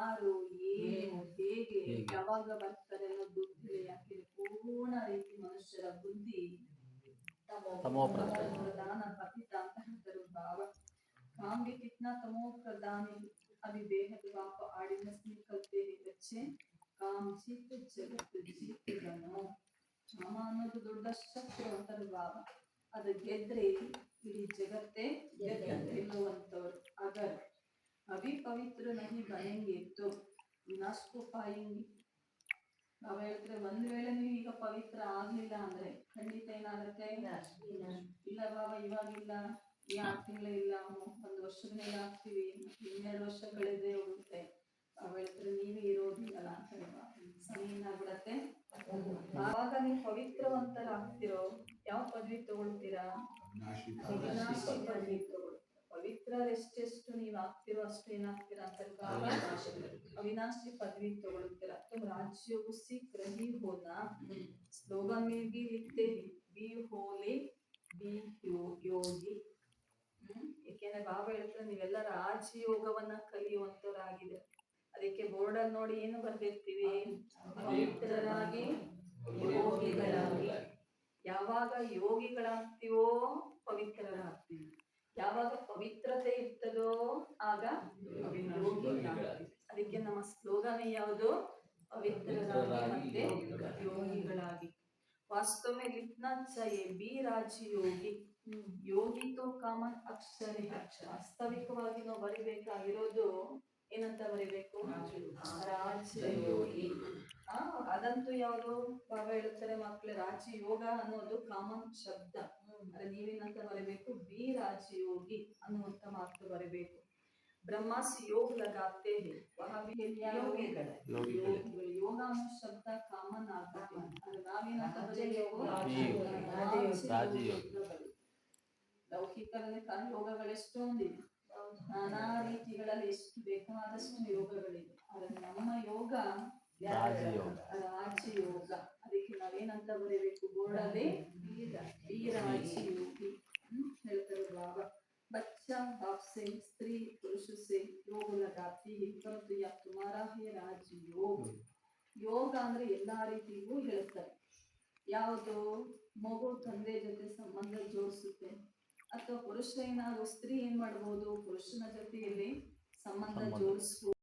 ಯಾರು ಏನು ಹೇಗೆ ಯಾವಾಗ ಬರ್ತಾರೆ ಅನ್ನೋ ಬುದ್ಧಿ ಯಾಕೆ ಪೂರ್ಣ ರೀತಿ ಮನುಷ್ಯರ ಬುದ್ಧಿ तमो प्रधान पतित ಅಂತ ಹೇಳ್ತಾರೆ ಭಾವ काम भी कितना तमो प्रधान अभी बेहद बाप आर्डिनेंस निकलते हैं बच्चे काम जीत जगत जीत गनो काम ಅನ್ನೋದು ದೊಡ್ಡ ಶಕ್ತಿ ಅಂತಾರೆ ಭಾವ ಅದು ಗೆದ್ರೆ ಇಡೀ ಜಗತ್ತೇ ಗೆಲ್ಲುವಂತವರು अगर अभी पवित्र नहीं बनेंगे तो विनाश को पाएंगे ನಾವು ಹೇಳ್ತಾರೆ ಒಂದ್ ವೇಳೆ ನೀವು ಈಗ ಪವಿತ್ರ ಆಗ್ಲಿಲ್ಲ ಅಂದ್ರೆ ಖಂಡಿತ ಏನಾಗುತ್ತೆ ಇಲ್ಲ ಬಾಬಾ ಇವಾಗಿಲ್ಲ ಈ 6 ತಿಂಗಳು ಇಲ್ಲ 1 ವರ್ಷದ ಮೇಲೆ ಆಗ್ತೀವಿ 12 ವರ್ಷ ಕಳೆದೇ ಹೋಗುತ್ತೆ ನಾವು ಹೇಳ್ತಾರೆ ನೀವೇ ಇರೋದಿಲ್ಲ ಅಂತ ಏನಾಗ್ಬಿಡತ್ತೆ ಆವಾಗ ನೀವು ಪವಿತ್ರವಂತರಾಗ್ತಿರೋ ಯಾವ ಪದವಿ ತಗೊಳ್ತೀರಾ ಅವಿನಾಶಿ ಪದವಿ ತಗೊಳ್ತೀರಾ ಪವಿತ್ರ ಎಷ್ಟೆಷ್ಟು ನೀವು ಆಗ್ತಿರೋ ಅಷ್ಟು ಏನಾಗ್ತೀರಾ ಅಂತ अविनाशी पदवी तोड़कर तुम राज्य उसी ग्रही होना स्लोगन में भी लिखते हैं बी होली बी योगी ಏಕೆಂದ್ರೆ ಬಾಬಾ ಹೇಳ್ತಾರೆ ನೀವೆಲ್ಲ ರಾಜಯೋಗವನ್ನ ಕಲಿಯುವಂತರಾಗಿದೆ ಅದಕ್ಕೆ ಬೋರ್ಡ್ ಅಲ್ಲಿ ನೋಡಿ ಏನು ಬರ್ದಿರ್ತೀವಿ ಪವಿತ್ರರಾಗಿ ಯೋಗಿಗಳಾಗಿ ಯಾವಾಗ ಯೋಗಿಗಳಾಗ್ತೀವೋ ಪವಿತ್ರರಾಗ್ತೀವಿ ಯಾವಾಗ ಪವಿತ್ರತೆ ಇರ್ತದೋ ಆಗ ಯೋಗಿಗಳಾಗ್ತೀವಿ ಅದಕ್ಕೆ ನಮ್ಮ ಸ್ಲೋಗನ್ ಯಾವುದು ಪವಿತ್ರರಾಗಿ ಮತ್ತೆ ಯೋಗಿಗಳಾಗಿ वास्तव में लिखना चाहिए बी राजयोगी योगी तो ಕಾಮನ್ ಅಕ್ಷರ ವಾಸ್ತವಿಕವಾಗಿ ನಾವು ಬರಿಬೇಕಾಗಿರೋದು ಏನಂತ ಬರಿಬೇಕು ರಾಜಯೋಗಿ ಅದಂತೂ ಯಾವುದು ಬಾಬಾ ಹೇಳ್ತಾರೆ ಮಕ್ಕಳೇ ರಾಜಯೋಗ ಅನ್ನೋದು ಕಾಮನ್ ಶಬ್ದ ಅದೇ ನೀವೇನಂತ ಬರಬೇಕು ಬಿ ರಾಜಯೋಗಿ ಅನ್ನುವಂತ ಮಾತು ಬರಬೇಕು ब्रह्मास योग लगाते हैं वहां भी ಯೋಗ ಅನ್ನೋ ಶಬ್ದ ಕಾಮನ್ ಆಗುತ್ತೆ ಅಂದ್ರೆ ನಾವೇನಂತ ಬರೆಯಬೇಕು ಲೌಕಿಕರಲ್ಲಿ ಯೋಗಗಳೆಷ್ಟೊಂದಿದೆ ನಾನಾ ರೀತಿಗಳಲ್ಲಿ ಎಷ್ಟು ಬೇಕಾದಷ್ಟು ಯೋಗಗಳಿವೆ ಆದ್ರೆ ನಮ್ಮ ಯೋಗ ರಾಜಯೋಗ ಅದಕ್ಕೆ ನಾವೇನಂತ ಬರೀಬೇಕು ಬೋರ್ಡಲ್ಲಿ ರಾಜಯೋಗಿ ಹೇಳ್ತಾರೆ ಬಾಬಾ बच्चा बाप से स्त्री पुरुष से योग लगाती है परंतु यह तुम्हारा है राजयोग ಯೋಗ ಅಂದ್ರೆ ಎಲ್ಲಾ ರೀತಿಗೂ ಹೇಳ್ತಾರೆ ಯಾವುದು ಮಗು ತಂದೆ ಜೊತೆ ಸಂಬಂಧ ಜೋಡಿಸುತ್ತೆ ಅಥವಾ ಪುರುಷ ಏನಾದ್ರು ಸ್ತ್ರೀ ಏನ್ ಮಾಡಬಹುದು ಪುರುಷನ ಜೊತೆಯಲ್ಲಿ ಸಂಬಂಧ ಜೋಡಿಸಬಹುದು